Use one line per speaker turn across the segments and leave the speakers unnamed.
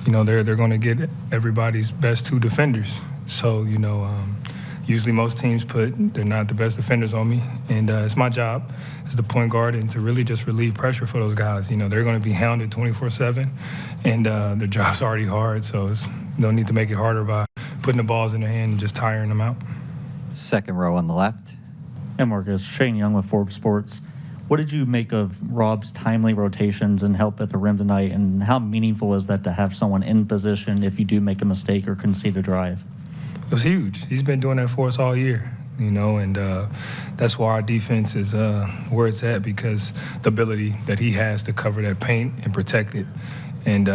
they're going to get everybody's best two defenders. So, usually most teams they're not the best defenders on me, and it's my job as the point guard and to really just relieve pressure for those guys. They're going to be hounded 24/7, and their job's already hard, so no need to make it harder by putting the balls in their hand and just tiring them out.
Second row on the left.
And Marcus, Shane Young with Forbes Sports. What did you make of Rob's timely rotations and help at the rim tonight, and how meaningful is that to have someone in position if you do make a mistake or concede a drive?
It was huge. He's been doing that for us all year, and that's why our defense is where it's at, because the ability that he has to cover that paint and protect it. And,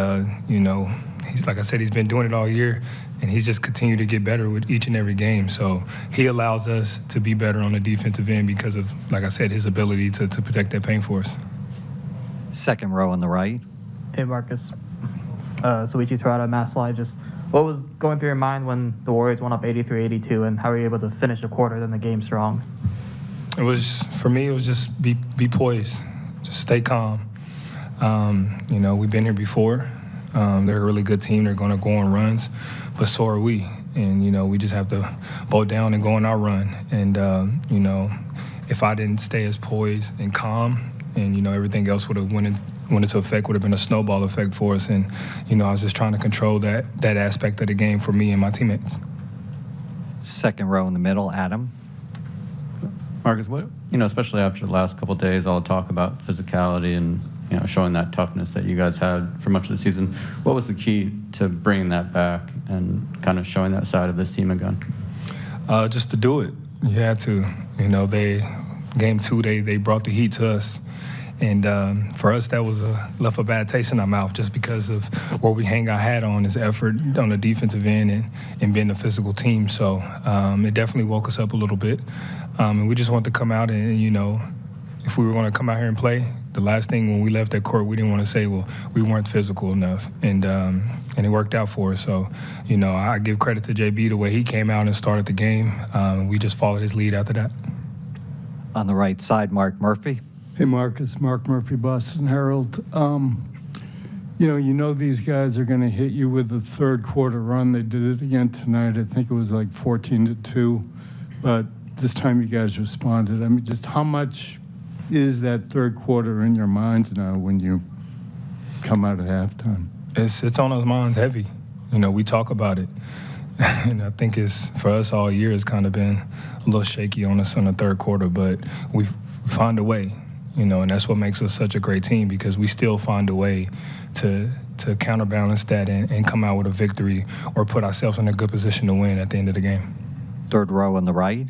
he's, like I said, he's been doing it all year, and he's just continued to get better with each and every game. So he allows us to be better on the defensive end because of, like I said, his ability to protect that paint for us.
Second row on the right.
Hey, Marcus. So we throw out a Mass Live. Just what was going through your mind when the Warriors went up 83-82, and how were you able to finish the quarter and the game strong?
For me, it was just be poised, just stay calm. We've been here before. They're a really good team. They're going to go on runs, but so are we. And, we just have to bow down and go on our run. And, if I didn't stay as poised and calm and, everything else would have went into effect, would have been a snowball effect for us. And, I was just trying to control that aspect of the game for me and my teammates.
Second row in the middle, Adam.
Marcus, especially after the last couple of days, all the talk about physicality and showing that toughness that you guys had for much of the season. What was the key to bringing that back and kind of showing that side of this team again?
Just to do it. You had to. Game 2, they brought the heat to us. And for us, that was left a bad taste in our mouth just because of where we hang our hat on is effort on the defensive end and being a physical team. So it definitely woke us up a little bit. And we just wanted to come out and, if we were going to come out here and play, the last thing when we left that court, we didn't want to say, well, we weren't physical enough. And it worked out for us. So, I give credit to JB the way he came out and started the game. We just followed his lead after that.
On the right side, Mark Murphy.
Hey, Marcus. Mark Murphy, Boston Herald. These guys are going to hit you with the third quarter run. They did it again tonight. I think it was like 14-2. But this time you guys responded. I mean, just how much is that third quarter in your minds now when you come out at halftime?
It's on our minds heavy. We talk about it. And I think for us all year, it's kind of been a little shaky on us in the third quarter, but we find a way, and that's what makes us such a great team, because we still find a way to counterbalance that and come out with a victory or put ourselves in a good position to win at the end of the game.
Third row on the right.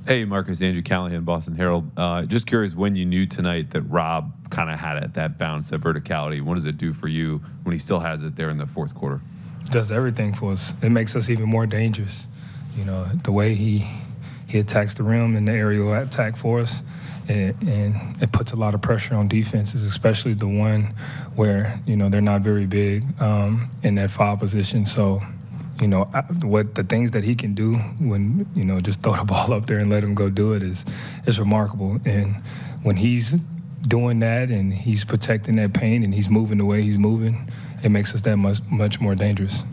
Hey, Marcus, Andrew Callahan, Boston Herald. Just curious when you knew tonight that Rob kind of had it, that bounce, that verticality. What does it do for you when he still has it there in the fourth quarter?
It does everything for us. It makes us even more dangerous. The way he attacks the rim and the aerial attack for us, and it puts a lot of pressure on defenses, especially the one where, they're not very big in that foul position. So, what the things that he can do when, just throw the ball up there and let him go do it is remarkable. And when he's doing that and he's protecting that paint and he's moving the way he's moving, it makes us that much more dangerous.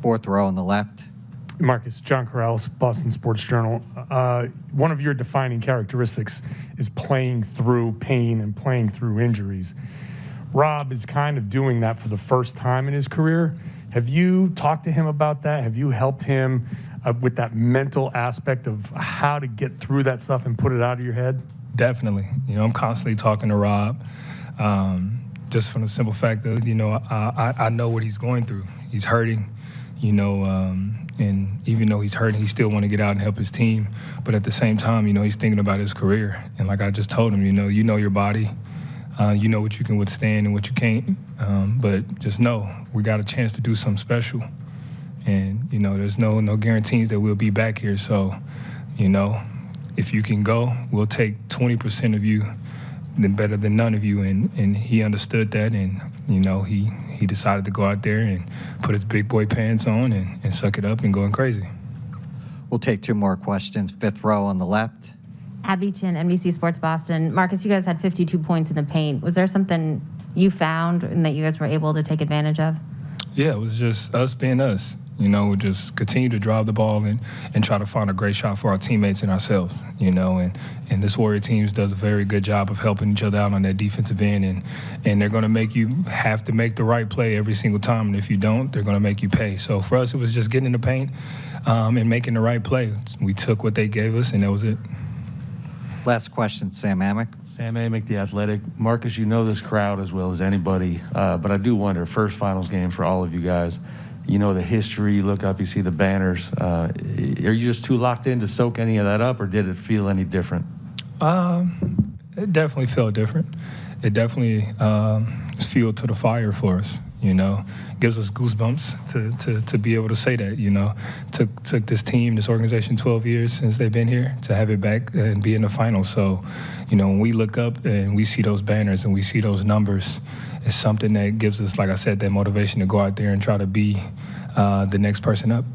Fourth row on the left.
Marcus, John Corrales, Boston Sports Journal. One of your defining characteristics is playing through pain and playing through injuries. Rob is kind of doing that for the first time in his career. Have you talked to him about that? Have you helped him with that mental aspect of how to get through that stuff and put it out of your head? Definitely. I'm constantly talking to Rob, just from the simple fact that, I know what he's going through. He's hurting, and even though he's hurting, he still want to get out and help his team. But at the same time, he's thinking about his career. And like I just told him, you know your body. You know what you can withstand and what you can't. But just know we got a chance to do something special. And, there's no guarantees that we'll be back here. So, if you can go, we'll take 20% of you, then better than none of you. And he understood that. And, he decided to go out there and put his big boy pants on and suck it up and going crazy.
We'll take two more questions. Fifth row on the left.
Abby Chin, NBC Sports Boston. Marcus, you guys had 52 points in the paint. Was there something you found and that you guys were able to take advantage of?
Yeah, it was just us being us. You know, just continue to drive the ball and try to find a great shot for our teammates and ourselves. You know, and this Warrior team does a very good job of helping each other out on that defensive end, and they're going to make you have to make the right play every single time. And if you don't, they're going to make you pay. So for us, it was just getting in the paint and making the right play. We took what they gave us, and that was it.
Last question, Sam Amick.
Sam Amick, The Athletic. Marcus, you know this crowd as well as anybody, but I do wonder, first finals game for all of you guys. You know the history, you look up, you see the banners. Are you just too locked in to soak any of that up, or did it feel any different?
It definitely felt different. It definitely is fuel to the fire for us. You know, gives us goosebumps to be able to say that. You know, took this team, this organization, 12 years since they've been here to have it back and be in the finals. So, you know, when we look up and we see those banners and we see those numbers, it's something that gives us, like I said, that motivation to go out there and try to be the next person up.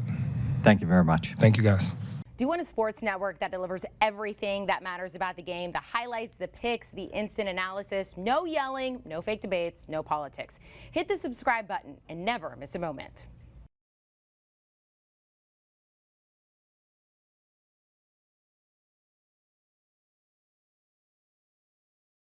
Thank you very much.
Thank you, guys.
Do you want a sports network that delivers everything that matters about the game? The highlights, the picks, the instant analysis, no yelling, no fake debates, no politics. Hit the subscribe button and never miss a moment.